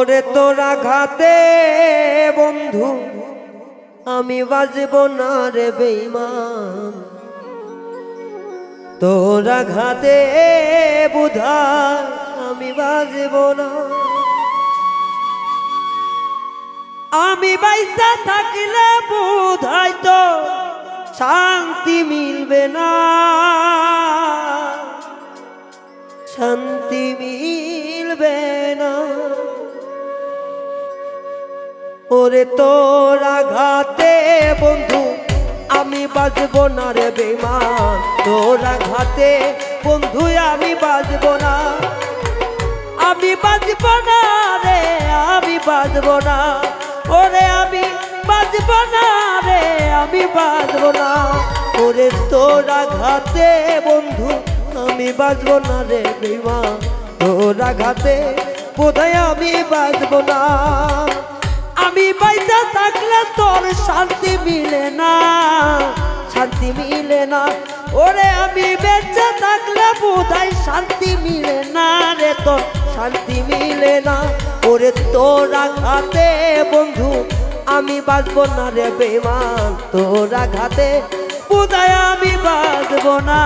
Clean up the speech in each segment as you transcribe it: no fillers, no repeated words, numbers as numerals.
ওরে তোরা ঘাতে বন্ধু আমি বাজব না রে বেঈমান, তোরা ঘাতে বুধায় আমি বাজব না। আমি বাইসা থাকলে বুধাই তো শান্তি মিলবে না, শান্তি মিলবে না। ওরে তোরা ঘাতে বন্ধু আমি বাজব না রে বেঈমান, তোরা ঘাতে বন্ধু আমি বাজব না, আমি বাজব না রে, আমি বাজব না। ওরে আমি বাজব না রে, আমি বাজব না। ওরে তোরা ঘাতে বন্ধু আমি বাজব না রে বেঈমান, তোরা ঘাতে বোধহয় আমি বাজব না। আমি বাইচা থাকলে তোর শান্তি মিলে না, শান্তি মিলে না। ওরে আমি বেঁচে থাকলে বোধহয় শান্তি মিলে না রে, তোর শান্তি মিলে না। ওরে তোরা ঘাতে বন্ধু আমি বাজব না রে বেঈমান, তোরা ঘাতে বোধহয় আমি বাজব না।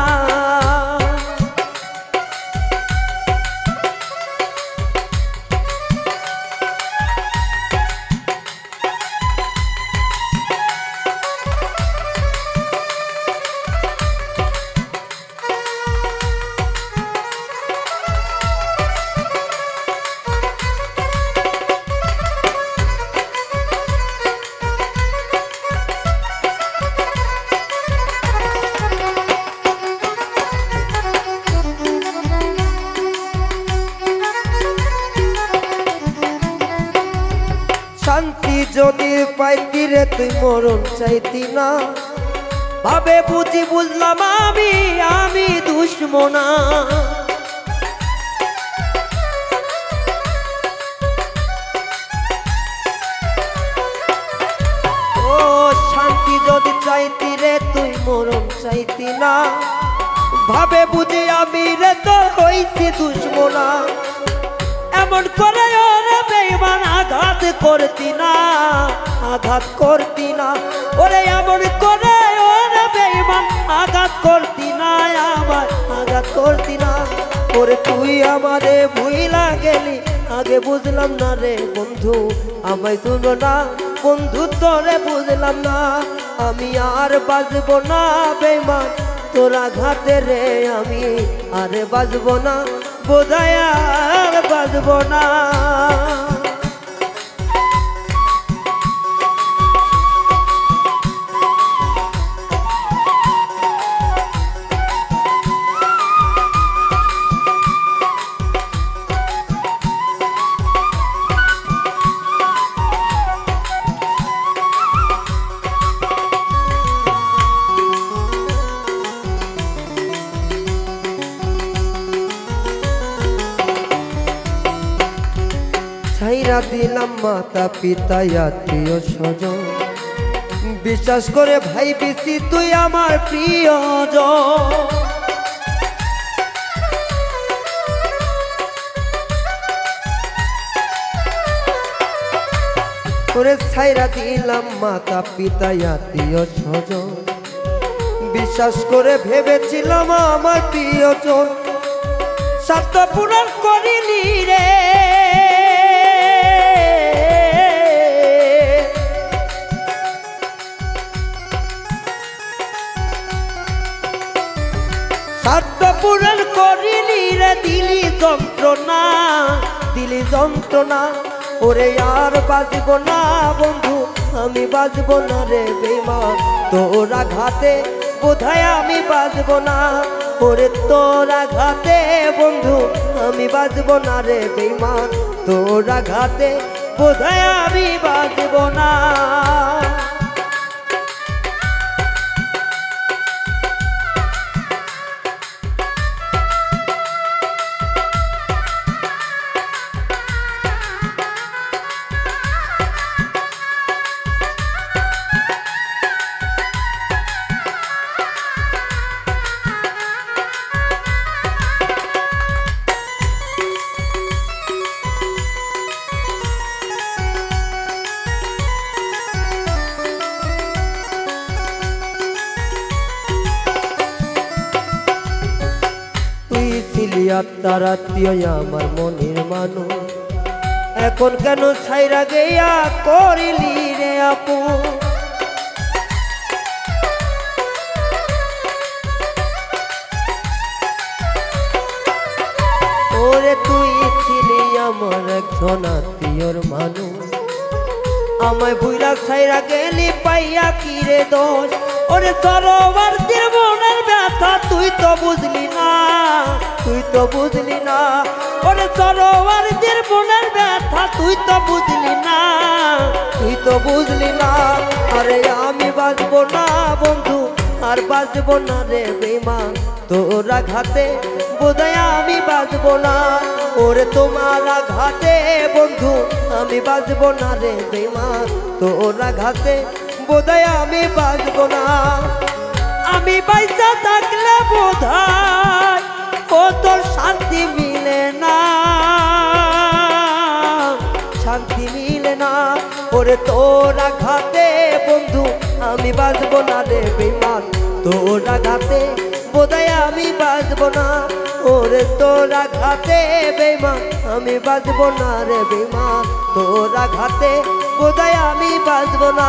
শান্তি যদি পাইতি রে তুই মরণ চাইতি না, ভাবে বুঝি বুঝলাম আমি আমি দুশ্মনা। ও শান্তি যদি চাইতি রে তুই মরণ চাইতি না, ভাবে বুঝি আমি রে তোর হইছি দুশ্মনা। এমন করে ওরে বেঈমান আঘাত করতি না, আঘাত করতি না। ওরে এমন করে ওরে বেঈমান আঘাত করতি না, আমার আঘাত করতি না। ওরে তুই আমারে ভুইলা গেলি, আগে বুঝলাম না রে বন্ধু আমায় শুনো না, বন্ধু তোরে বুঝলাম না। আমি আর বাজব না বেঈমান তোরা ঘাতে রে, আমি আরে বাজব না বোধহয় আর বাজব না। ছাইরা দিলাম মাতা পিতা আত্মীয় স্বজন, বিশ্বাস করে ভাই বেশি তুই আমার প্রিয়জন। করে ছাইরা দিলাম মাতা পিতা আত্মীয় স্বজন, বিশ্বাস করে ভেবেছিলাম আমার প্রিয়জন। স্বার্থ পূরণ করিনি রে, স্বার্থ পূরণ করিনি রে, দিলি যন্ত্রণা, দিলি যন্ত্রণা। ওরে আর বাজব না বন্ধু আমি বাজব না রে বেঈমান, তোরা ঘাতে বোধহয় আমি বাজব না। ওরে তোরা ঘাতে বন্ধু আমি বাজব না রে বেঈমান, তোরা ঘাতে বোধহয় আমি বাজব না। আত্মার আত্মীয় আমার মনের মানুষ এখন কেন ছাইরা গেয়া করিলি রে আপু ওরে তুই ছিলি আমার একজন আত্মীয়র মানুষ আমায় বুইরা ছাইরা গেলি পাইয়া কি রে দোষ ওরে সরোবর্তীর মনের ব্যথা তুই তো বুঝলি না তুই তো বুঝলি না ওরে সরোবর্তীর মনের ব্যথা তুই তো বুঝলি না তুই তো বুঝলি না আরে আমি বাঁচবো না বন্ধু আর বাঁচবো না রে বেঈমান তোর আঘাতে বোধহয় আমি বাঁচবো না ওরে তোমার আঘাতে বন্ধু আমি বাঁচবো না রে বেঈমান তোর আঘাতে বোধহয় আমি বাঁচবো না আমি বাইচা থাকলে বোধহয় ও তোর শান্তি মিলে না শান্তি মিলে না ওরে তোর আঘাতে বন্ধু আমি বাঁচবো না রে বেঈমান তোর আঘাতে বোধহয় আমি বাঁচবো না ওরে তোর আঘাতে বেঈমান আমি বাঁচবো না রে বেঈমান তোর আঘাতে বোধহয় আমি বাঁচবো না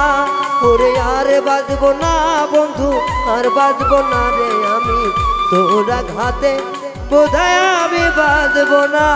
ওরে আর বাঁচবো না বন্ধু আর বাঁচবো না রে আমি তোর আঘাতে বোধহয় আমি বাঁচবো না।